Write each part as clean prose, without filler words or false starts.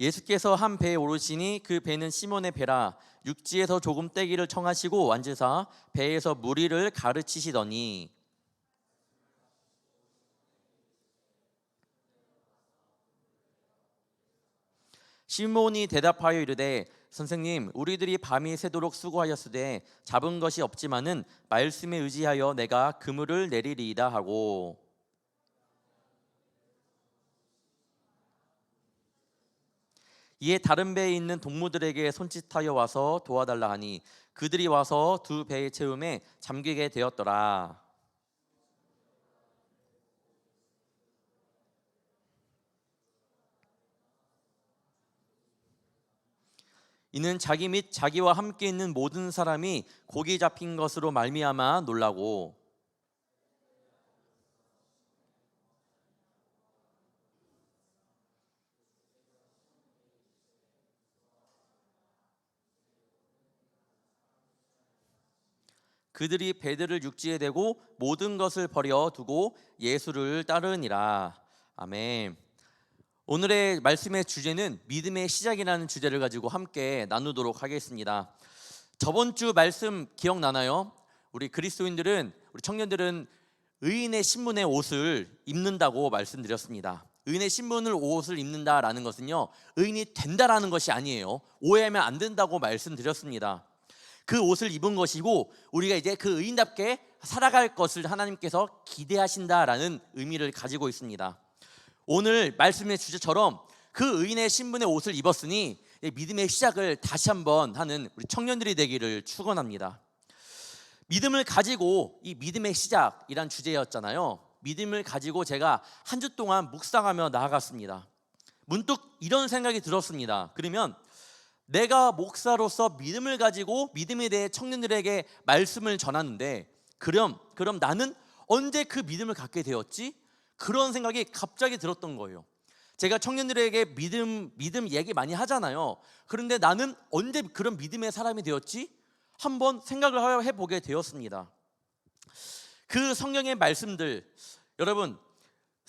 예수께서 한 배에 오르시니 그 배는 시몬의 배라. 육지에서 조금 떼기를 청하시고 앉으사 배에서 무리를 가르치시더니, 시몬이 대답하여 이르되, 선생님, 우리들이 밤이 새도록 수고하였으되 잡은 것이 없지만은 말씀에 의지하여 내가 그물을 내리리이다 하고, 이에 다른 배에 있는 동무들에게 손짓하여 와서 도와달라 하니 그들이 와서 두 배의 채움에 잠기게 되었더라. 이는 자기 및 자기와 함께 있는 모든 사람이 고기 잡힌 것으로 말미암아 놀라고, 그들이 배들을 육지에 대고 모든 것을 버려 두고 예수를 따르니라. 아멘. 오늘의 말씀의 주제는 믿음의 시작이라는 주제를 가지고 함께 나누도록 하겠습니다. 저번 주 말씀 기억나나요? 우리 그리스도인들은, 우리 청년들은 의인의 신분의 옷을 입는다고 말씀드렸습니다. 의인의 신분을 옷을 입는다라는 것은요, 의인이 된다라는 것이 아니에요. 오해하면 안 된다고 말씀드렸습니다. 그 옷을 입은 것이고 우리가 이제 그 의인답게 살아갈 것을 하나님께서 기대하신다라는 의미를 가지고 있습니다. 오늘 말씀의 주제처럼 그 의인의 신분의 옷을 입었으니 믿음의 시작을 다시 한번 하는 우리 청년들이 되기를 축원합니다. 믿음을 가지고, 이 믿음의 시작이란 주제였잖아요. 믿음을 가지고 제가 한 주 동안 묵상하며 나아갔습니다. 문득 이런 생각이 들었습니다. 그러면 내가 목사로서 믿음을 가지고 믿음에 대해 청년들에게 말씀을 전하는데, 그럼 나는 언제 그 믿음을 갖게 되었지? 그런 생각이 갑자기 들었던 거예요. 제가 청년들에게 믿음 얘기 많이 하잖아요. 그런데 나는 언제 그런 믿음의 사람이 되었지? 한번 생각을 해보게 되었습니다. 그 성경의 말씀들, 여러분,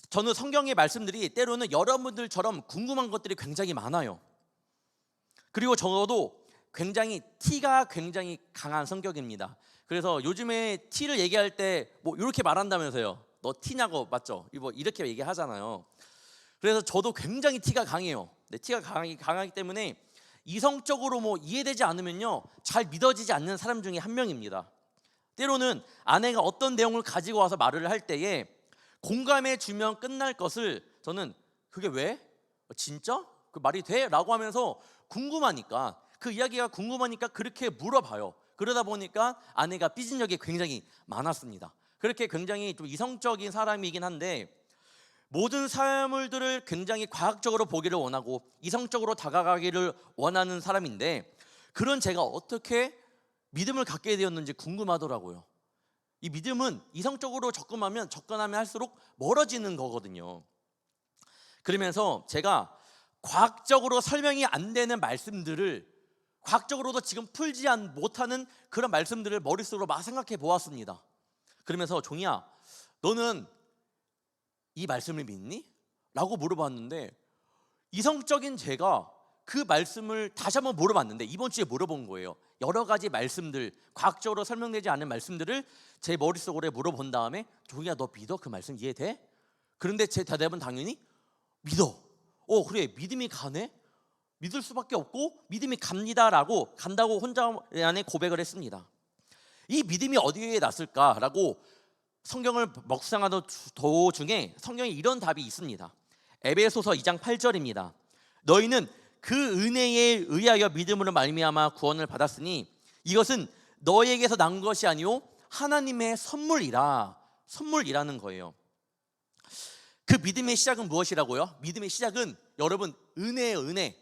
저는 성경의 말씀들이 때로는 여러분들처럼 궁금한 것들이 굉장히 많아요. 그리고 저도 티가 굉장히 강한 성격입니다. 그래서 요즘에 티를 얘기할 때 뭐 이렇게 말한다면서요. 너 티냐고, 맞죠? 이렇게 얘기하잖아요. 그래서 저도 굉장히 티가 강해요. 티가 강하기 때문에 이성적으로 이해되지 않으면요, 잘 믿어지지 않는 사람 중에 한 명입니다. 때로는 아내가 어떤 내용을 가지고 와서 말을 할 때에 공감해 주면 끝날 것을 저는 그게 왜? 진짜? 그 말이 돼? 라고 하면서 궁금하니까, 그 이야기가 궁금하니까 그렇게 물어봐요. 그러다 보니까 아내가 삐진 적이 굉장히 많았습니다. 그렇게 굉장히 좀 이성적인 사람이긴 한데, 모든 사물들을 굉장히 과학적으로 보기를 원하고 이성적으로 다가가기를 원하는 사람인데, 그런 제가 어떻게 믿음을 갖게 되었는지 궁금하더라고요. 이 믿음은 이성적으로 접근하면 할수록 멀어지는 거거든요. 그러면서 제가 과학적으로 설명이 안 되는 말씀들을, 과학적으로도 지금 풀지 못하는 그런 말씀들을 머릿속으로 막 생각해 보았습니다. 그러면서 종이야, 너는 이 말씀을 믿니? 라고 물어봤는데, 이성적인 제가 그 말씀을 다시 한번 물어봤는데, 이번 주에 물어본 거예요. 여러 가지 말씀들, 과학적으로 설명되지 않은 말씀들을 제 머릿속으로 물어본 다음에, 종이야, 너 믿어? 그 말씀 이해돼? 그런데 제 대답은 당연히 믿어. 그래, 믿음이 가네? 믿을 수밖에 없고 믿음이 간다고 혼자 안에 고백을 했습니다. 이 믿음이 어디에 났을까라고 성경을 묵상하던 도중에 성경에 이런 답이 있습니다. 에베소서 2장 8절입니다. 너희는 그 은혜에 의하여 믿음으로 말미암아 구원을 받았으니 이것은 너희에게서 난 것이 아니요 하나님의 선물이라는 거예요. 그 믿음의 시작은 무엇이라고요? 믿음의 시작은 여러분, 은혜예요. 은혜.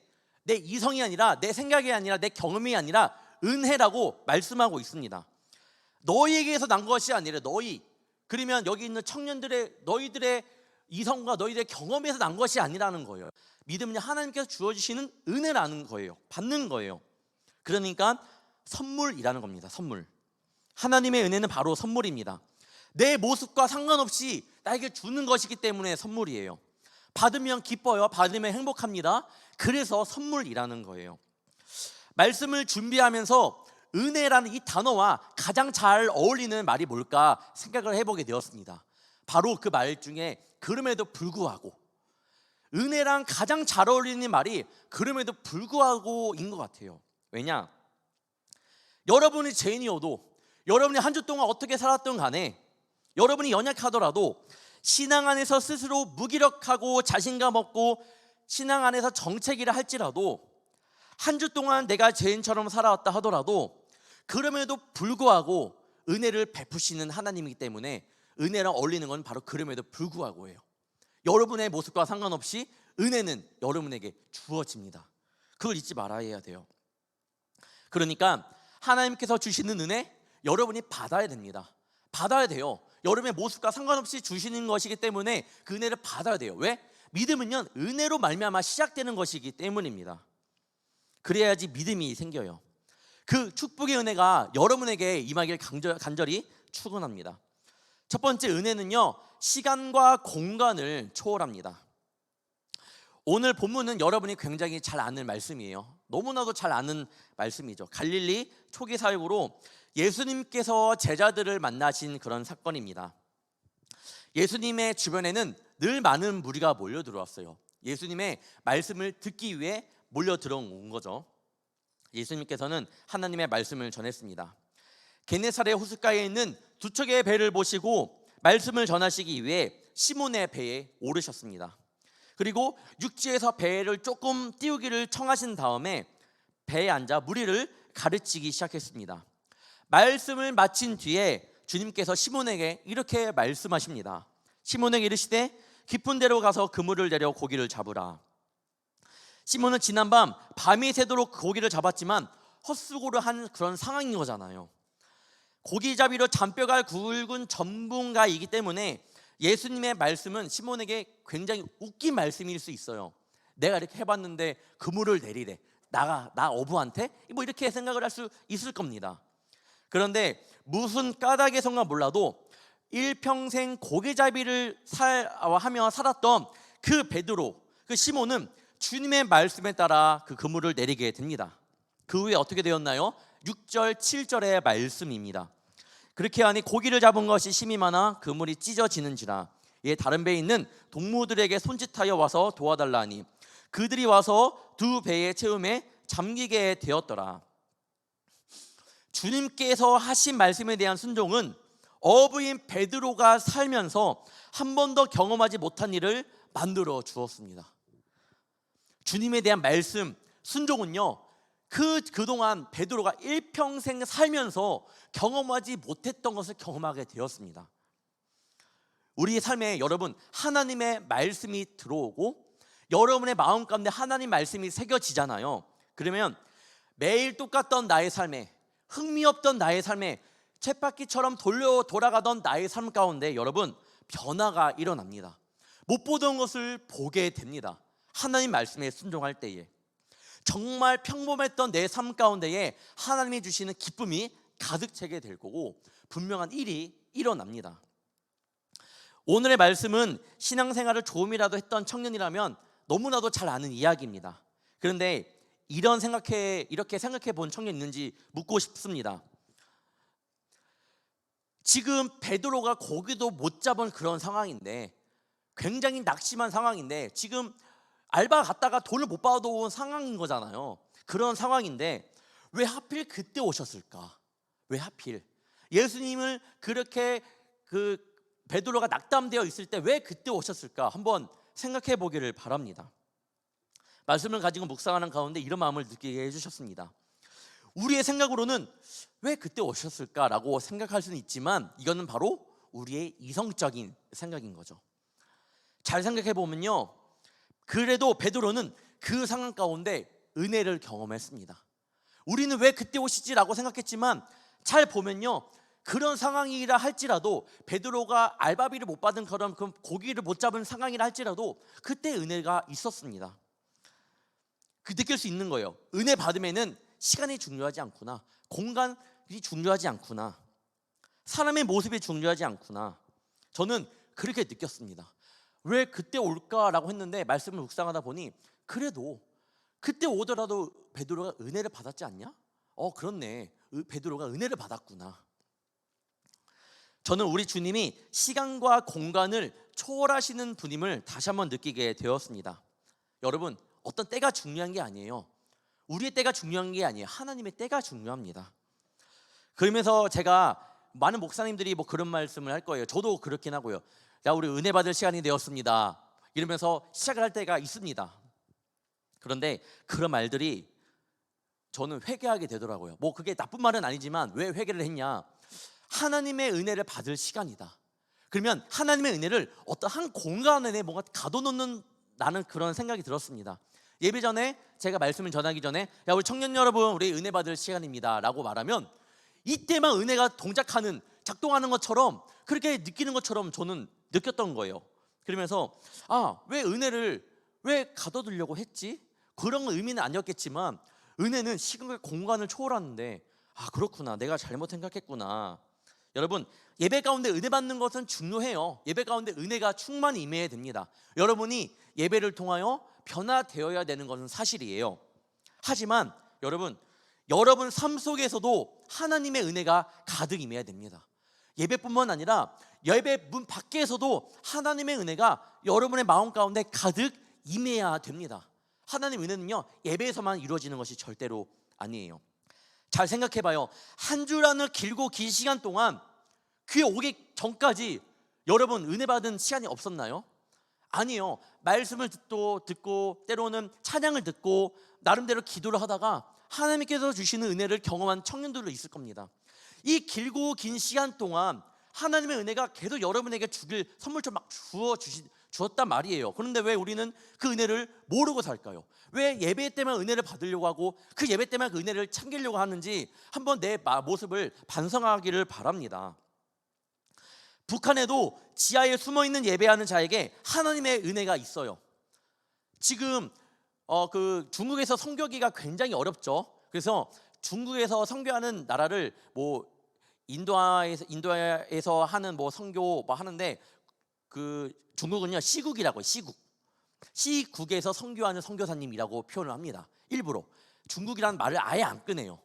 내 이성이 아니라, 내 생각이 아니라, 내 경험이 아니라 은혜라고 말씀하고 있습니다. 너희에게서 난 것이 아니라, 너희, 그러면 여기 있는 청년들의, 너희들의 이성과 너희들의 경험에서 난 것이 아니라는 거예요. 믿음은 하나님께서 주어주시는 은혜라는 거예요. 받는 거예요. 그러니까 선물이라는 겁니다. 선물. 하나님의 은혜는 바로 선물입니다. 내 모습과 상관없이 나에게 주는 것이기 때문에 선물이에요. 받으면 기뻐요. 받으면 행복합니다. 그래서 선물이라는 거예요. 말씀을 준비하면서 은혜라는 이 단어와 가장 잘 어울리는 말이 뭘까 생각을 해보게 되었습니다. 바로 그 말 중에 그럼에도 불구하고, 은혜랑 가장 잘 어울리는 말이 그럼에도 불구하고인 것 같아요. 왜냐? 여러분이 죄인이어도, 여러분이 한 주 동안 어떻게 살았던 간에, 여러분이 연약하더라도 신앙 안에서 스스로 무기력하고 자신감 없고 신앙 안에서 정체기를 할지라도, 한 주 동안 내가 죄인처럼 살아왔다 하더라도 그럼에도 불구하고 은혜를 베푸시는 하나님이기 때문에 은혜랑 어울리는 건 바로 그럼에도 불구하고예요. 여러분의 모습과 상관없이 은혜는 여러분에게 주어집니다. 그걸 잊지 말아야 돼요. 그러니까 하나님께서 주시는 은혜 여러분이 받아야 됩니다. 받아야 돼요. 여러분의 모습과 상관없이 주시는 것이기 때문에 그 은혜를 받아야 돼요. 왜? 믿음은요, 은혜로 말미암아 시작되는 것이기 때문입니다. 그래야지 믿음이 생겨요. 그 축복의 은혜가 여러분에게 임하길 간절히 축원합니다. 첫 번째, 은혜는요, 시간과 공간을 초월합니다. 오늘 본문은 여러분이 굉장히 잘 아는 말씀이에요. 너무나도 잘 아는 말씀이죠. 갈릴리 초기 사역으로 예수님께서 제자들을 만나신 그런 사건입니다. 예수님의 주변에는 늘 많은 무리가 몰려 들어왔어요. 예수님의 말씀을 듣기 위해 몰려 들어온 거죠. 예수님께서는 하나님의 말씀을 전했습니다. 게네사렛 호숫가에 있는 두 척의 배를 보시고 말씀을 전하시기 위해 시몬의 배에 오르셨습니다. 그리고 육지에서 배를 조금 띄우기를 청하신 다음에 배에 앉아 무리를 가르치기 시작했습니다. 말씀을 마친 뒤에 주님께서 시몬에게 이렇게 말씀하십니다. 시몬에게 이르시되 깊은 데로 가서 그물을 내려 고기를 잡으라. 시몬은 지난밤 밤이 새도록 고기를 잡았지만 헛수고를 한 그런 상황인 거잖아요. 고기잡이로 잔뼈가 굵은 전문가이기 때문에 예수님의 말씀은 시몬에게 굉장히 웃긴 말씀일 수 있어요. 내가 이렇게 해봤는데 그물을 내리래, 나 어부한테? 뭐 이렇게 생각을 할 수 있을 겁니다. 그런데 무슨 까닭에선가 몰라도 일평생 고기잡이를 하며 살았던 그 베드로, 그 시몬은 주님의 말씀에 따라 그 그물을 내리게 됩니다. 그 후에 어떻게 되었나요? 6절 7절의 말씀입니다. 그렇게 하니 고기를 잡은 것이 심이 많아 그물이 찢어지는지라. 이에 다른 배에 있는 동무들에게 손짓하여 와서 도와달라 하니 그들이 와서 두 배의 채움에 잠기게 되었더라. 주님께서 하신 말씀에 대한 순종은 어부인 베드로가 살면서 한 번도 경험하지 못한 일을 만들어 주었습니다. 주님에 대한 말씀, 순종은요, 그동안 베드로가 일평생 살면서 경험하지 못했던 것을 경험하게 되었습니다. 우리의 삶에 여러분, 하나님의 말씀이 들어오고 여러분의 마음 가운데 하나님 말씀이 새겨지잖아요. 그러면 매일 똑같던 나의 삶에, 흥미없던 나의 삶에, 쳇바퀴처럼 돌아가던 나의 삶 가운데 여러분, 변화가 일어납니다. 못 보던 것을 보게 됩니다. 하나님 말씀에 순종할 때에 정말 평범했던 내 삶 가운데에 하나님이 주시는 기쁨이 가득 차게 될 거고 분명한 일이 일어납니다. 오늘의 말씀은 신앙생활을 조금이라도 했던 청년이라면 너무나도 잘 아는 이야기입니다. 그런데 이렇게 생각해 본 청년 있는지 묻고 싶습니다. 지금 베드로가 고기도 못 잡은 그런 상황인데, 굉장히 낙심한 상황인데, 지금 알바 갔다가 돈을 못 받아온 상황인 거잖아요. 그런 상황인데 왜 하필 그때 오셨을까? 왜 하필 예수님을 그렇게 베드로가 낙담되어 있을 때 왜 그때 오셨을까? 한번 생각해 보기를 바랍니다. 말씀을 가지고 묵상하는 가운데 이런 마음을 느끼게 해주셨습니다. 우리의 생각으로는 왜 그때 오셨을까라고 생각할 수는 있지만 이거는 바로 우리의 이성적인 생각인 거죠. 잘 생각해 보면요, 그래도 베드로는 그 상황 가운데 은혜를 경험했습니다. 우리는 왜 그때 오시지라고 생각했지만 잘 보면요, 그런 상황이라 할지라도 베드로가 알바비를 못 받은 그런 고기를 못 잡은 상황이라 할지라도 그때 은혜가 있었습니다. 느낄 수 있는 거예요. 은혜 받음에는 시간이 중요하지 않구나, 공간이 중요하지 않구나, 사람의 모습이 중요하지 않구나. 저는 그렇게 느꼈습니다. 왜 그때 올까라고 했는데 말씀을 묵상하다 보니 그래도 그때 오더라도 베드로가 은혜를 받았지 않냐? 그렇네. 베드로가 은혜를 받았구나. 저는 우리 주님이 시간과 공간을 초월하시는 분임을 다시 한번 느끼게 되었습니다. 여러분, 어떤 때가 중요한 게 아니에요. 우리의 때가 중요한 게 아니에요. 하나님의 때가 중요합니다. 그러면서 제가 많은 목사님들이 뭐 그런 말씀을 할 거예요. 저도 그렇긴 하고요. 야, 우리 은혜 받을 시간이 되었습니다. 이러면서 시작을 할 때가 있습니다. 그런데 그런 말들이 저는 회개하게 되더라고요. 뭐 그게 나쁜 말은 아니지만 왜 회개를 했냐? 하나님의 은혜를 받을 시간이다. 그러면 하나님의 은혜를 어떤 한 공간 안에 뭔가 가둬놓는 나는 그런 생각이 들었습니다. 예배 전에 제가 말씀을 전하기 전에 야, 우리 청년 여러분, 우리 은혜 받을 시간입니다 라고 말하면 이때만 은혜가 동작하는, 작동하는 것처럼, 그렇게 느끼는 것처럼 저는 느꼈던 거예요. 그러면서 왜 은혜를 왜 가둬두려고 했지? 그런 의미는 아니었겠지만 은혜는 시간과 공간을 초월하는데 그렇구나, 내가 잘못 생각했구나. 여러분, 예배 가운데 은혜 받는 것은 중요해요. 예배 가운데 은혜가 충만히 임해야 됩니다. 여러분이 예배를 통하여 변화되어야 되는 것은 사실이에요. 하지만 여러분 삶 속에서도 하나님의 은혜가 가득 임해야 됩니다. 예배뿐만 아니라 예배 문 밖에서도 하나님의 은혜가 여러분의 마음 가운데 가득 임해야 됩니다. 하나님의 은혜는요, 예배에서만 이루어지는 것이 절대로 아니에요. 잘 생각해봐요. 한 주라는 길고 긴 시간 동안 그에 오기 전까지 여러분 은혜 받은 시간이 없었나요? 아니요. 말씀을 듣고 때로는 찬양을 듣고 나름대로 기도를 하다가 하나님께서 주시는 은혜를 경험한 청년들도 있을 겁니다. 이 길고 긴 시간 동안 하나님의 은혜가 계속 여러분에게 주길 선물처럼 막 주었단 말이에요. 그런데 왜 우리는 그 은혜를 모르고 살까요? 왜 예배 때만 은혜를 받으려고 하고 그 예배 때만 그 은혜를 참기려고 하는지 한번 내 모습을 반성하기를 바랍니다. 북한에도 지하에 숨어있는 예배하는 자에게 하나님의 은혜가 있어요. 지금 그 중국에서 선교기가 굉장히 어렵죠. 그래서 중국에서 선교하는 나라를 뭐 인도에서 하는 뭐 선교 뭐 하는데 그 중국은요 시국이라고 해요. 시국에서 선교하는 선교사님이라고 표현을 합니다. 일부러 중국이라는 말을 아예 안 꺼내요.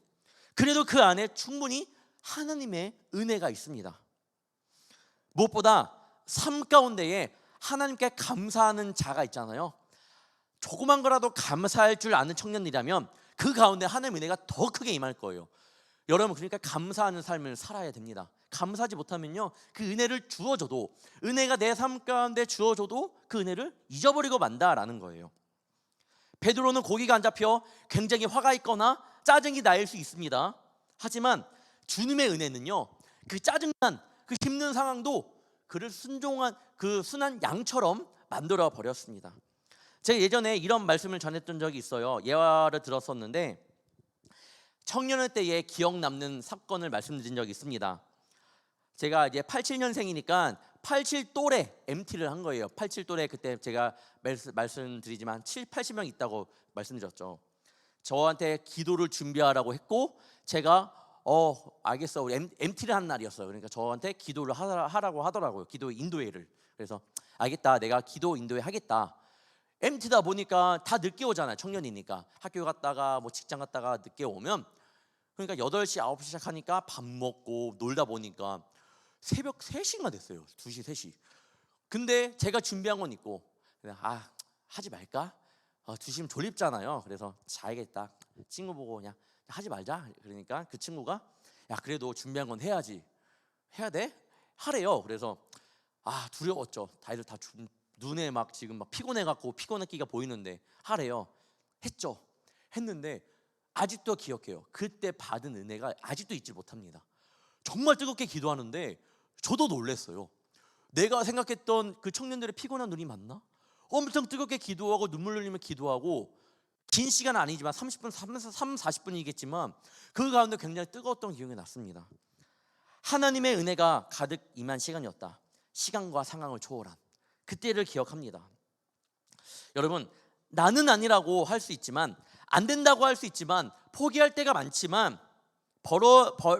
그래도 그 안에 충분히 하나님의 은혜가 있습니다. 무엇보다 삶 가운데에 하나님께 감사하는 자가 있잖아요. 조그만 거라도 감사할 줄 아는 청년이라면 그 가운데 하나님의 은혜가 더 크게 임할 거예요. 여러분, 그러니까 감사하는 삶을 살아야 됩니다. 감사하지 못하면요, 그 은혜를 주어줘도, 은혜가 내 삶 가운데 주어줘도 그 은혜를 잊어버리고 만다라는 거예요. 베드로는 고기가 안 잡혀 굉장히 화가 있거나 짜증이 날 수 있습니다. 하지만 주님의 은혜는요, 그 짜증난 그 힘든 상황도 그를 순종한 그 순한 양처럼 만들어 버렸습니다. 제가 예전에 이런 말씀을 전했던 적이 있어요. 예화를 들었었는데 청년의 때에 기억 남는 사건을 말씀드린 적이 있습니다. 제가 이제 87년생이니까 87 또래 MT를 한 거예요. 87 또래, 그때 제가 말씀드리지만 7, 80명 있다고 말씀드렸죠. 저한테 기도를 준비하라고 했고 제가 알겠어, 우리 MT를 한 날이었어요. 그러니까 저한테 기도를 하라고 하더라고요. 기도 인도회를. 그래서 알겠다, 내가 기도 인도회 하겠다. MT다 보니까 다 늦게 오잖아요. 청년이니까 학교 갔다가 뭐 직장 갔다가 늦게 오면, 그러니까 8시 9시 시작하니까 밥 먹고 놀다 보니까 새벽 3시가 됐어요. 2시 3시. 근데 제가 준비한 건 있고 그냥 하지 말까? 2시면 졸립잖아요. 그래서 자야겠다. 친구 보고 그냥 하지 말자. 그러니까 그 친구가 야, 그래도 준비한 건 해야지. 해야 돼? 하래요. 그래서 두려웠죠. 다들 다 눈에 막 지금 막 피곤해갖고 피곤했기가 보이는데 하래요. 했죠. 했는데 아직도 기억해요. 그때 받은 은혜가 아직도 잊지 못합니다. 정말 뜨겁게 기도하는데 저도 놀랐어요. 내가 생각했던 그 청년들의 피곤한 눈이 맞나? 엄청 뜨겁게 기도하고 눈물 흘리며 기도하고 긴 시간은 아니지만 30분, 40분이겠지만 그 가운데 굉장히 뜨거웠던 기억이 났습니다. 하나님의 은혜가 가득 임한 시간이었다. 시간과 상황을 초월한 그때를 기억합니다. 여러분, 나는 아니라고 할 수 있지만, 안 된다고 할 수 있지만, 포기할 때가 많지만,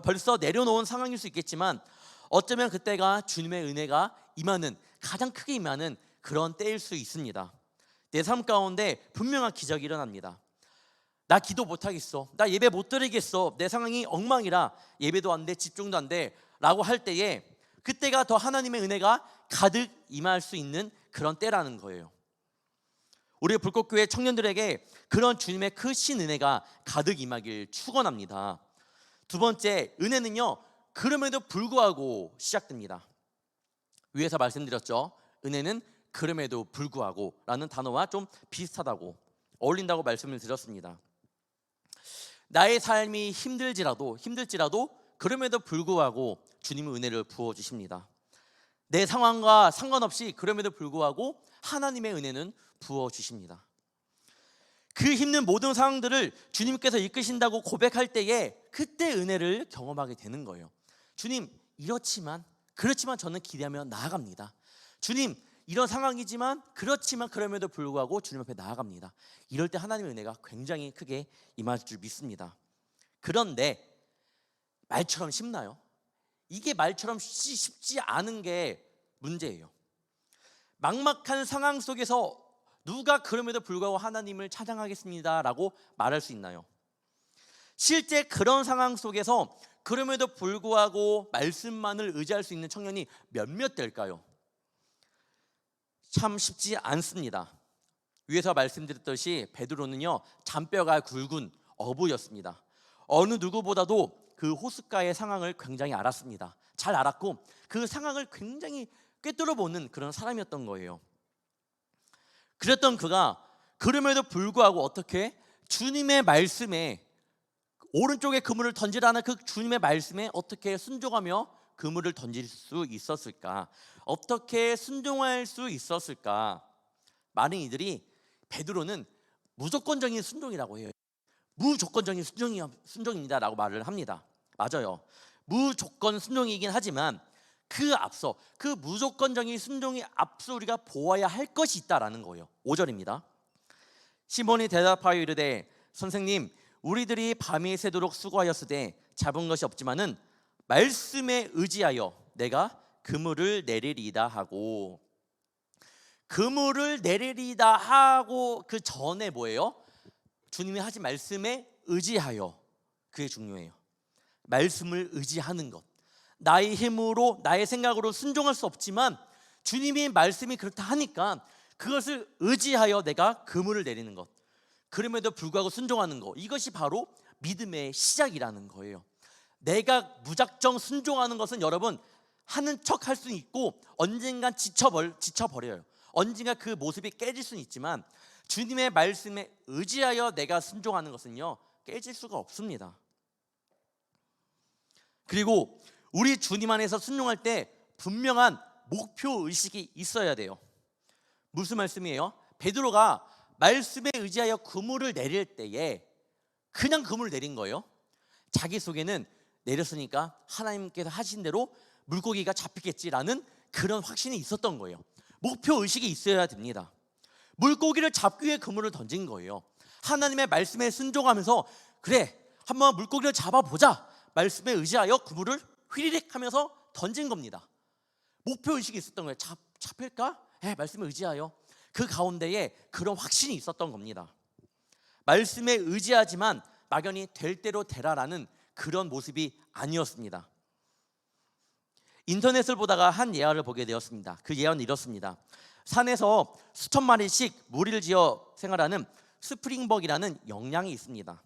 벌써 내려놓은 상황일 수 있겠지만, 어쩌면 그때가 주님의 은혜가 임하는, 가장 크게 임하는 그런 때일 수 있습니다. 내 삶 가운데 분명한 기적이 일어납니다. 나 기도 못하겠어, 나 예배 못 드리겠어, 내 상황이 엉망이라 예배도 안 돼, 집중도 안 돼 라고 할 때에, 그때가 더 하나님의 은혜가 가득 임할 수 있는 그런 때라는 거예요. 우리 불꽃교회 청년들에게 그런 주님의 크신 은혜가 가득 임하길 축원합니다. 두 번째, 은혜는요, 그럼에도 불구하고 시작됩니다. 위에서 말씀드렸죠. 은혜는 그럼에도 불구하고 라는 단어와 좀 비슷하다고, 어울린다고 말씀을 드렸습니다. 나의 삶이 힘들지라도 그럼에도 불구하고 주님은 은혜를 부어주십니다. 내 상황과 상관없이 그럼에도 불구하고 하나님의 은혜는 부어주십니다. 그 힘든 모든 상황들을 주님께서 이끄신다고 고백할 때에 그때 은혜를 경험하게 되는 거예요. 주님, 그렇지만 저는 기대하며 나아갑니다. 주님, 이런 상황이지만 그렇지만 그럼에도 불구하고 주님 앞에 나아갑니다. 이럴 때 하나님의 은혜가 굉장히 크게 임할 줄 믿습니다. 그런데 말처럼 쉽나요? 이게 말처럼 쉽지 않은 게 문제예요. 막막한 상황 속에서 누가 그럼에도 불구하고 하나님을 찬양하겠습니다 라고 말할 수 있나요? 실제 그런 상황 속에서 그럼에도 불구하고 말씀만을 의지할 수 있는 청년이 몇몇 될까요? 참 쉽지 않습니다. 위에서 말씀드렸듯이 베드로는요, 잔뼈가 굵은 어부였습니다. 어느 누구보다도 그 호숫가의 상황을 굉장히 알았습니다. 잘 알았고 그 상황을 굉장히 꿰뚫어보는 그런 사람이었던 거예요. 그랬던 그가 그럼에도 불구하고 어떻게 주님의 말씀에, 오른쪽에 그물을 던지라는 그 주님의 말씀에 어떻게 순종하며 그물을 던질 수 있었을까? 어떻게 순종할 수 있었을까? 많은 이들이 베드로는 무조건적인 순종이라고 해요. 무조건적인 순종입니다 라고 말을 합니다. 맞아요. 무조건 순종이긴 하지만 그 무조건적인 순종이 앞서 우리가 보아야 할 것이 있다라는 거예요. 5절입니다. 시몬이 대답하여 이르되 선생님, 우리들이 밤이 새도록 수고하였으되 잡은 것이 없지만은 말씀에 의지하여 내가 그물을 내리리이다 하고, 그물을 내리리이다 하고 그 전에 뭐예요? 주님이 하신 말씀에 의지하여, 그게 중요해요. 말씀을 의지하는 것. 나의 힘으로 나의 생각으로 순종할 수 없지만 주님의 말씀이 그렇다 하니까 그것을 의지하여 내가 그물을 내리는 것, 그럼에도 불구하고 순종하는 것, 이것이 바로 믿음의 시작이라는 거예요. 내가 무작정 순종하는 것은 여러분 하는 척 할 수는 있고 언젠간 지쳐버려요. 언젠가 그 모습이 깨질 수는 있지만 주님의 말씀에 의지하여 내가 순종하는 것은요, 깨질 수가 없습니다. 그리고 우리 주님 안에서 순종할 때 분명한 목표 의식이 있어야 돼요. 무슨 말씀이에요? 베드로가 말씀에 의지하여 그물을 내릴 때에 그냥 그물을 내린 거예요. 자기 속에는 내렸으니까 하나님께서 하신 대로 물고기가 잡히겠지라는 그런 확신이 있었던 거예요. 목표 의식이 있어야 됩니다. 물고기를 잡기 위해 그물을 던진 거예요. 하나님의 말씀에 순종하면서 그래, 한번 물고기를 잡아보자, 말씀에 의지하여 그물을 휘리릭 하면서 던진 겁니다. 목표 의식이 있었던 거예요. 잡힐까? 말씀에 의지하여. 그 가운데에 그런 확신이 있었던 겁니다. 말씀에 의지하지만 막연히 될 대로 되라라는 그런 모습이 아니었습니다. 인터넷을 보다가 한 예화를 보게 되었습니다. 그 예화는 이렇습니다. 산에서 수천 마리씩 무리를 지어 생활하는 스프링벅이라는 영양이 있습니다.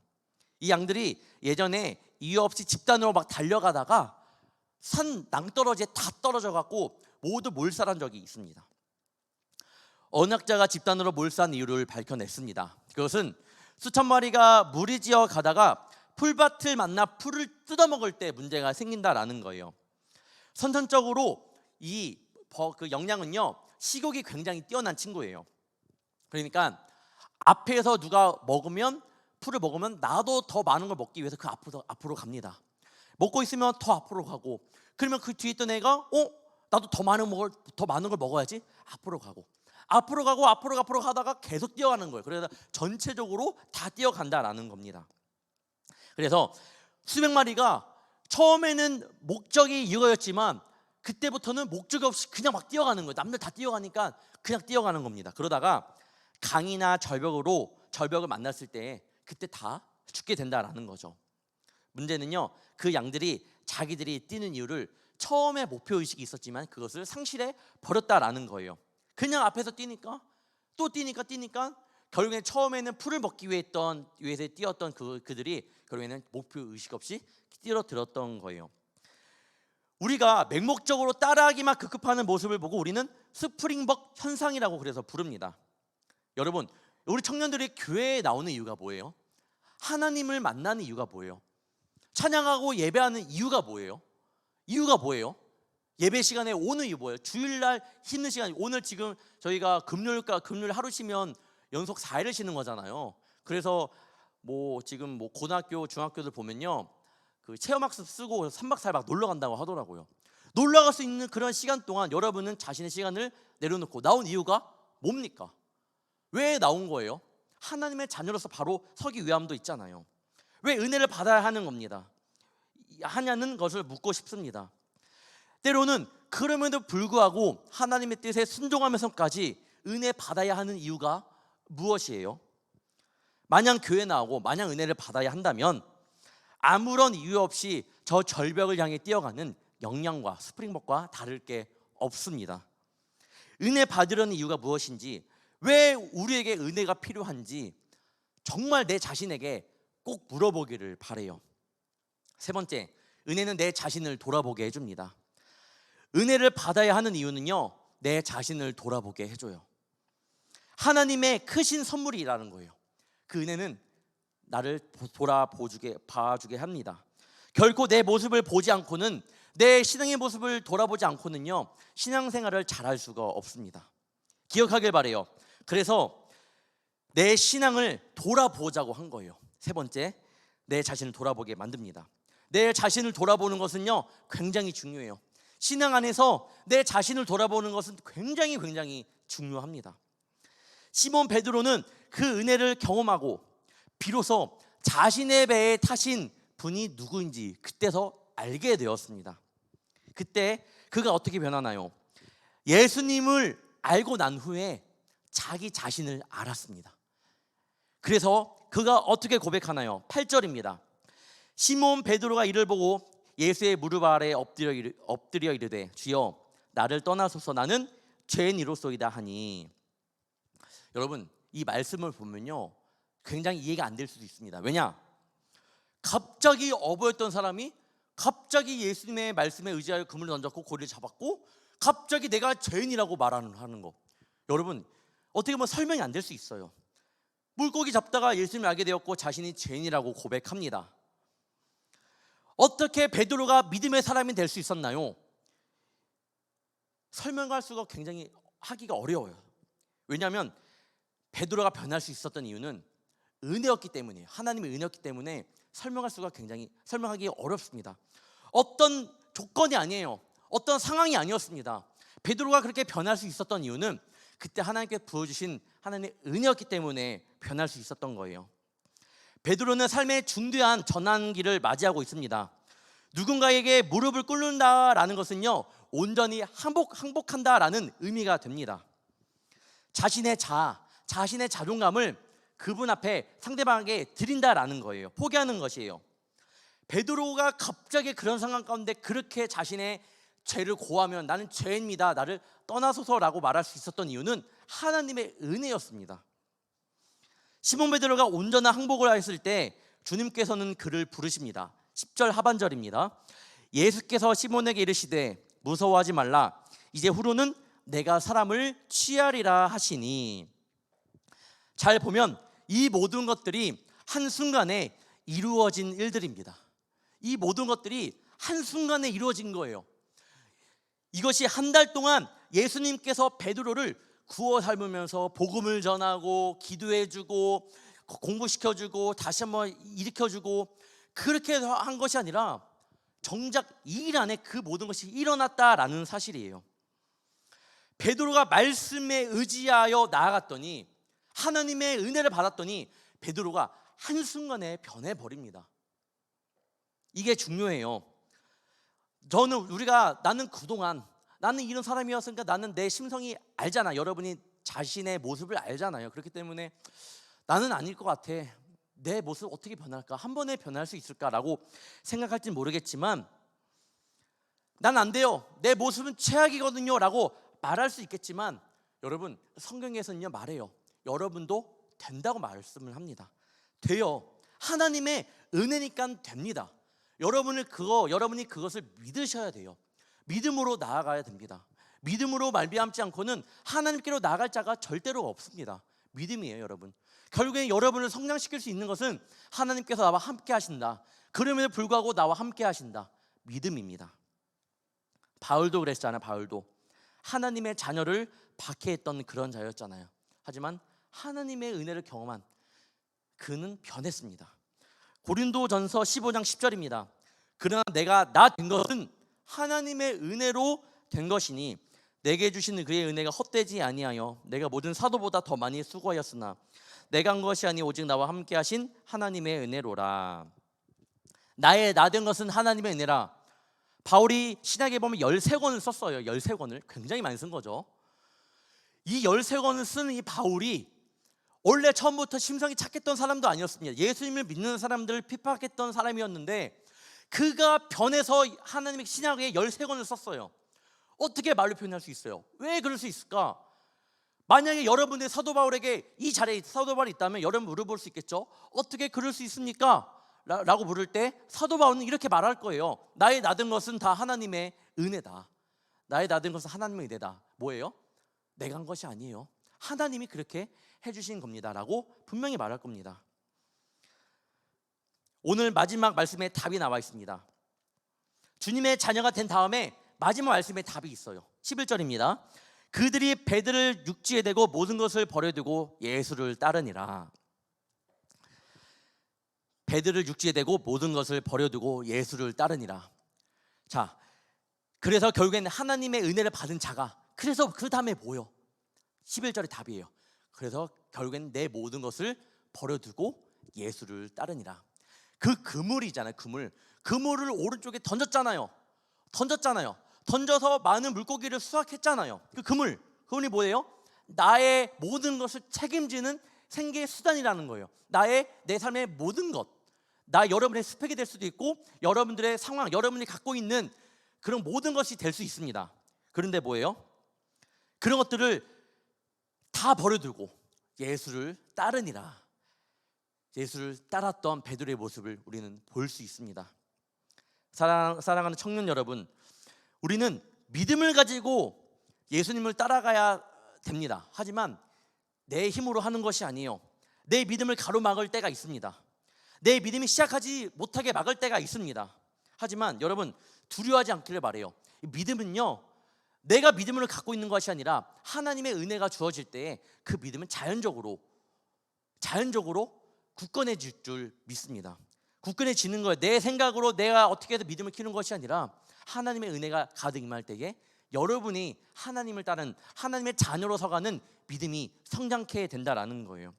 이 양들이 예전에 이유 없이 집단으로 막 달려가다가 산 낭떠러지에 다 떨어져 갖고 모두 몰살한 적이 있습니다. 언약자가 집단으로 몰살한 이유를 밝혀냈습니다. 그것은 수천 마리가 무리지어 가다가 풀밭을 만나 풀을 뜯어먹을 때 문제가 생긴다라는 거예요. 선천적으로 그 영양은요, 식욕이 굉장히 뛰어난 친구예요. 그러니까 앞에서 누가 풀을 먹으면 나도 더 많은 걸 먹기 위해서 그 앞으로 갑니다. 먹고 있으면 더 앞으로 가고, 그러면 그 뒤에 있던 애가 나도 더 많은 걸 먹어야지, 앞으로 가고 하다가 계속 뛰어가는 거예요. 그래서 전체적으로 다 뛰어간다라는 겁니다. 그래서 수백 마리가 처음에는 목적이 이거였지만 그때부터는 목적 없이 그냥 막 뛰어가는 거예요. 남들 다 뛰어가니까 그냥 뛰어가는 겁니다. 그러다가 강이나 절벽을 만났을 때 그때 다 죽게 된다라는 거죠. 문제는요, 그 양들이 자기들이 뛰는 이유를 처음에 목표 의식이 있었지만 그것을 상실해 버렸다라는 거예요. 그냥 앞에서 뛰니까 또 뛰니까 결국엔 처음에는 풀을 먹기 위해서 뛰었던 그들이 결국에는 목표 의식 없이 뛰어들었던 거예요. 우리가 맹목적으로 따라하기만 급급하는 모습을 보고 우리는 스프링벅 현상이라고 그래서 부릅니다. 여러분, 우리 청년들이 교회에 나오는 이유가 뭐예요? 하나님을 만나는 이유가 뭐예요? 찬양하고 예배하는 이유가 뭐예요? 예배 시간에 오는 이유 뭐예요? 주일날 쉬는 시간, 오늘 지금 저희가 금요일 하루 쉬면 연속 4일을 쉬는 거잖아요. 그래서 지금 고등학교, 중학교들 보면요, 그 체험학습 쓰고 3박 4일 막 놀러 간다고 하더라고요. 놀러 갈 수 있는 그런 시간 동안 여러분은 자신의 시간을 내려놓고 나온 이유가 뭡니까? 왜 나온 거예요? 하나님의 자녀로서 바로 서기 위함도 있잖아요. 왜 은혜를 받아야 하냐는 것을 묻고 싶습니다. 때로는 그럼에도 불구하고 하나님의 뜻에 순종하면서까지 은혜 받아야 하는 이유가 무엇이에요? 마냥 교회 나오고 마냥 은혜를 받아야 한다면 아무런 이유 없이 저 절벽을 향해 뛰어가는 영양과 스프링복과 다를 게 없습니다. 은혜 받으려는 이유가 무엇인지, 왜 우리에게 은혜가 필요한지 정말 내 자신에게 꼭 물어보기를 바라요. 세 번째, 은혜는 내 자신을 돌아보게 해줍니다. 은혜를 받아야 하는 이유는요, 내 자신을 돌아보게 해줘요. 하나님의 크신 선물이라는 거예요. 그 은혜는 나를 봐주게 합니다. 결코 내 모습을 보지 않고는, 내 신앙의 모습을 돌아보지 않고는요, 신앙생활을 잘할 수가 없습니다. 기억하길 바라요. 그래서 내 신앙을 돌아보자고 한 거예요. 세 번째, 내 자신을 돌아보게 만듭니다. 내 자신을 돌아보는 것은요, 굉장히 중요해요. 신앙 안에서 내 자신을 돌아보는 것은 굉장히 중요합니다. 시몬 베드로는 그 은혜를 경험하고 비로소 자신의 배에 타신 분이 누구인지 그때서 알게 되었습니다. 그때 그가 어떻게 변하나요? 예수님을 알고 난 후에 자기 자신을 알았습니다. 그래서 그가 어떻게 고백하나요? 8절입니다. 시몬 베드로가 이를 보고 예수의 무릎 아래 엎드려 이르되 주여 나를 떠나소서 나는 죄인이로소이다 하니. 여러분, 이 말씀을 보면요, 굉장히 이해가 안 될 수도 있습니다. 왜냐? 갑자기 어부였던 사람이 갑자기 예수님의 말씀에 의지하여 그물을 던졌고 고리를 잡았고 갑자기 내가 죄인이라고 말하는 거, 여러분 어떻게 보면 설명이 안 될 수 있어요. 물고기 잡다가 예수님을 알게 되었고 자신이 죄인이라고 고백합니다. 어떻게 베드로가 믿음의 사람이 될 수 있었나요? 설명할 수가 굉장히 하기가 어려워요. 왜냐하면 베드로가 변할 수 있었던 이유는 은혜였기 때문이에요. 하나님의 은혜였기 때문에 설명하기 어렵습니다. 어떤 조건이 아니에요. 어떤 상황이 아니었습니다. 베드로가 그렇게 변할 수 있었던 이유는 그때 하나님께 부어주신 하나님의 은혜였기 때문에 변할 수 있었던 거예요. 베드로는 삶의 중대한 전환기를 맞이하고 있습니다. 누군가에게 무릎을 꿇는다라는 것은요, 온전히 항복한다라는 의미가 됩니다. 자신의 자존감을 그분 앞에 상대방에게 드린다라는 거예요. 포기하는 것이에요. 베드로가 갑자기 그런 상황 가운데 그렇게 자신의 죄를 고하면 나는 죄인입니다, 나를 떠나소서라고 말할 수 있었던 이유는 하나님의 은혜였습니다. 시몬 베드로가 온전한 항복을 했을 때 주님께서는 그를 부르십니다. 10절 하반절입니다. 예수께서 시몬에게 이르시되 무서워하지 말라 이제 후로는 내가 사람을 취하리라 하시니. 잘 보면 이 모든 것들이 한순간에 이루어진 일들입니다. 이 모든 것들이 한순간에 이루어진 거예요. 이것이 한 달 동안 예수님께서 베드로를 구워 삶으면서 복음을 전하고 기도해주고 공부시켜주고 다시 한번 일으켜주고 그렇게 한 것이 아니라 정작 2일 안에 그 모든 것이 일어났다라는 사실이에요. 베드로가 말씀에 의지하여 나아갔더니, 하나님의 은혜를 받았더니 베드로가 한순간에 변해버립니다. 이게 중요해요. 나는 그동안 나는 이런 사람이었으니까 나는 내 심성이 알잖아. 여러분이 자신의 모습을 알잖아요. 그렇기 때문에 나는 아닐 것 같아. 내 모습 어떻게 변할까? 한 번에 변할 수 있을까라고 생각할지 모르겠지만 난 안 돼요. 내 모습은 최악이거든요 라고 말할 수 있겠지만 여러분, 성경에서는요 말해요. 여러분도 된다고 말씀을 합니다. 돼요. 하나님의 은혜니까 됩니다. 여러분이 그것을 믿으셔야 돼요. 믿음으로 나아가야 됩니다. 믿음으로 말미암지 않고는 하나님께로 나아갈 자가 절대로 없습니다. 믿음이에요, 여러분. 결국에 여러분을 성장시킬 수 있는 것은 하나님께서 나와 함께 하신다. 그럼에도 불구하고 나와 함께 하신다. 믿음입니다. 바울도 그랬잖아요. 바울도 하나님의 자녀를 박해했던 그런 자였잖아요. 하지만 하나님의 은혜를 경험한 그는 변했습니다. 고린도전서 15장 10절입니다. 그러나 내가 나 된 것은 하나님의 은혜로 된 것이니 내게 주신 그의 은혜가 헛되지 아니하여 내가 모든 사도보다 더 많이 수고하였으나 내가 한 것이 아니 오직 나와 함께 하신 하나님의 은혜로라. 나의 나 된 것은 하나님의 은혜라. 바울이 신약에 보면 13권을 썼어요. 13권을 굉장히 많이 쓴 거죠. 이 13권을 쓰는 이 바울이 원래 처음부터 심성이 착했던 사람도 아니었습니다. 예수님을 믿는 사람들을 핍박했던 사람이었는데 그가 변해서 하나님의 신약에 13권을 썼어요. 어떻게 말로 표현할 수 있어요? 왜 그럴 수 있을까? 만약에 여러분들이 사도 바울에게 이 자리에 사도 바울이 있다면 여러분 물어볼 수 있겠죠? 어떻게 그럴 수 있습니까? 라고 물을 때 사도 바울은 이렇게 말할 거예요. 나의 나된 것은 다 하나님의 은혜다. 나의 나된 것은 하나님의 은혜다. 뭐예요? 내가 한 것이 아니에요. 하나님이 그렇게 해주신 겁니다 라고 분명히 말할 겁니다. 오늘 마지막 말씀에 답이 나와 있습니다. 주님의 자녀가 된 다음에 마지막 말씀에 답이 있어요. 11절입니다. 그들이 배들을 육지에 대고 모든 것을 버려두고 예수를 따르니라. 배들을 육지에 대고 모든 것을 버려두고 예수를 따르니라. 자, 그래서 결국에는 하나님의 은혜를 받은 자가 그래서 그 다음에 뭐요? 11절의 답이에요. 그래서 결국에는 내 모든 것을 버려두고 예수를 따르니라. 그 그물이잖아요. 그물을 오른쪽에 던졌잖아요. 던져서 많은 물고기를 수확했잖아요. 그 그물이 뭐예요? 나의 모든 것을 책임지는 생계의 수단이라는 거예요. 내 삶의 모든 것, 여러분의 스펙이 될 수도 있고 여러분들의 상황, 여러분이 갖고 있는 그런 모든 것이 될 수 있습니다. 그런데 뭐예요? 그런 것들을 다 버려두고 예수를 따르니라. 예수를 따랐던 베드로의 모습을 우리는 볼 수 있습니다. 사랑하는 청년 여러분, 우리는 믿음을 가지고 예수님을 따라가야 됩니다. 하지만 내 힘으로 하는 것이 아니에요. 내 믿음을 가로막을 때가 있습니다. 내 믿음이 시작하지 못하게 막을 때가 있습니다. 하지만 여러분 두려워하지 않기를 바라요. 믿음은요, 내가 믿음을 갖고 있는 것이 아니라 하나님의 은혜가 주어질 때에 그 믿음은 자연적으로 굳건해질 줄 믿습니다. 굳건해지는 거예요. 내 생각으로 내가 어떻게 해도 믿음을 키우는 것이 아니라 하나님의 은혜가 가득 임할 때에 여러분이 하나님을 따른 하나님의 자녀로 서가는 믿음이 성장케 된다라는 거예요.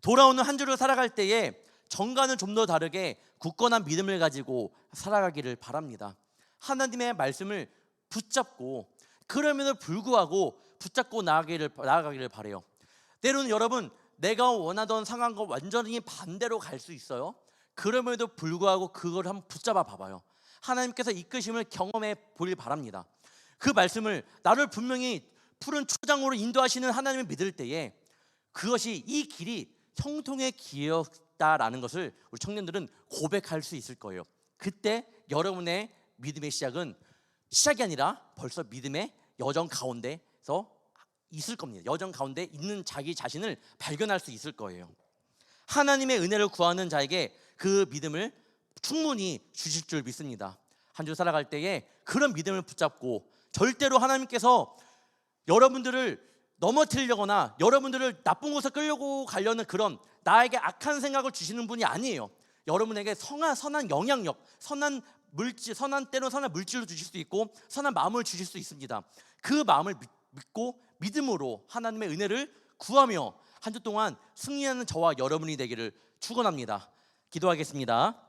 돌아오는 한 주를 살아갈 때에 전과는 좀 더 다르게 굳건한 믿음을 가지고 살아가기를 바랍니다. 하나님의 말씀을 붙잡고 그럼에도 불구하고 붙잡고 나아가기를 바라요. 때로는 여러분 내가 원하던 상황과 완전히 반대로 갈 수 있어요. 그럼에도 불구하고 그걸 한번 붙잡아 봐봐요. 하나님께서 이끄심을 경험해 보길 바랍니다. 그 말씀을 나를 분명히 푸른 초장으로 인도하시는 하나님을 믿을 때에 그것이 이 길이 형통의 길이었다라는 것을 우리 청년들은 고백할 수 있을 거예요. 그때 여러분의 믿음의 시작이 아니라 벌써 믿음의 여정 가운데서 있을 겁니다. 여정 가운데 있는 자기 자신을 발견할 수 있을 거예요. 하나님의 은혜를 구하는 자에게 그 믿음을 충분히 주실 줄 믿습니다. 한 주 살아갈 때에 그런 믿음을 붙잡고 절대로 하나님께서 여러분들을 넘어뜨리려거나 여러분들을 나쁜 곳에 끌려고 가려는 그런 나에게 악한 생각을 주시는 분이 아니에요. 여러분에게 선한 영향력, 선한 물질, 때로는 선한 물질로 주실 수도 있고 선한 마음을 주실 수 있습니다. 그 마음을 믿고 믿음으로 하나님의 은혜를 구하며 한 주 동안 승리하는 저와 여러분이 되기를 축원합니다. 기도하겠습니다.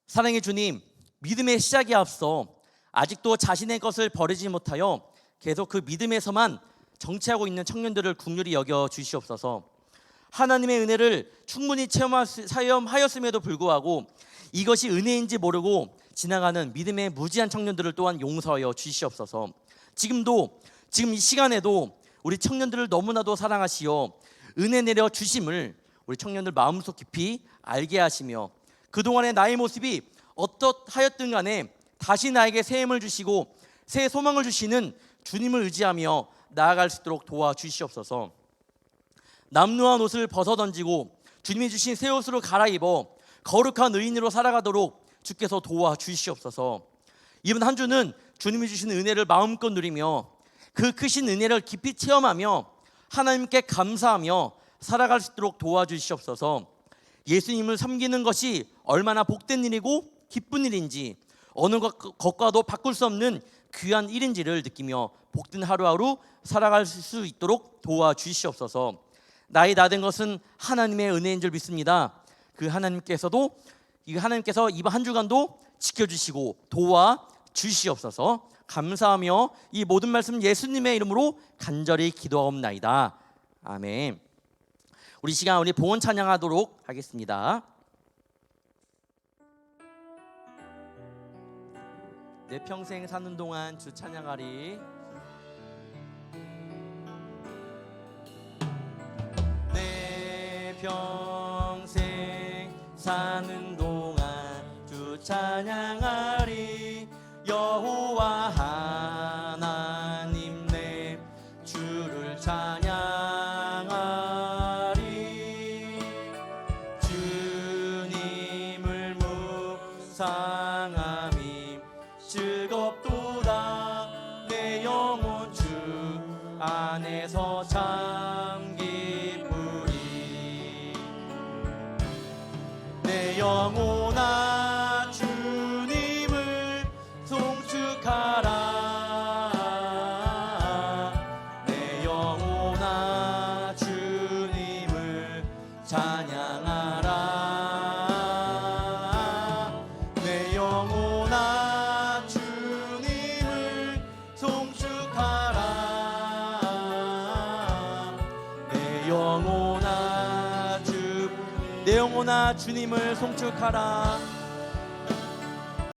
사랑의 주님, 믿음의 시작에 앞서 아직도 자신의 것을 버리지 못하여 계속 그 믿음에서만 정체하고 있는 청년들을 긍휼히 여겨 주시옵소서. 하나님의 은혜를 충분히 체험하였음에도 불구하고 이것이 은혜인지 모르고 지나가는 믿음의 무지한 청년들을 또한 용서하여 주시옵소서. 지금 이 시간에도 우리 청년들을 너무나도 사랑하시어 은혜 내려 주심을 우리 청년들 마음속 깊이 알게 하시며 그동안의 나의 모습이 어떠하였든 간에 다시 나에게 새 힘을 주시고 새 소망을 주시는 주님을 의지하며 나아갈 수 있도록 도와주시옵소서. 남루한 옷을 벗어던지고 주님이 주신 새 옷으로 갈아입어 거룩한 의인으로 살아가도록 주께서 도와주시옵소서. 이번 한 주는 주님이 주신 은혜를 마음껏 누리며 그 크신 은혜를 깊이 체험하며 하나님께 감사하며 살아갈 수 있도록 도와주시옵소서. 예수님을 섬기는 것이 얼마나 복된 일이고 기쁜 일인지 어느 것과도 바꿀 수 없는 귀한 일인지를 느끼며 복된 하루하루 살아갈 수 있도록 도와주시옵소서. 나이 다 된 것은 하나님의 은혜인 줄 믿습니다. 그 하나님께서 이번 한 주간도 지켜주시고 도와주시옵소서. 감사하며 이 모든 말씀 예수님의 이름으로 간절히 기도하옵나이다. 아멘. 우리 시간 우리 봉헌 찬양하도록 하겠습니다. 내 평생 사는 동안 주 찬양하리. 내 평생 사는 동안 주 찬양하리. 여호와 하나님 내 주를 찬양하리. 주님을 묵상함이 즐겁도다. 내 영혼 주 안에서 참 기쁘리. 내 영혼아 주님을 송축하라. 내 영혼아 주님을 찬양하라. 내 영혼아 주님을 송축하라. 내 영혼아 주님을 송축하라.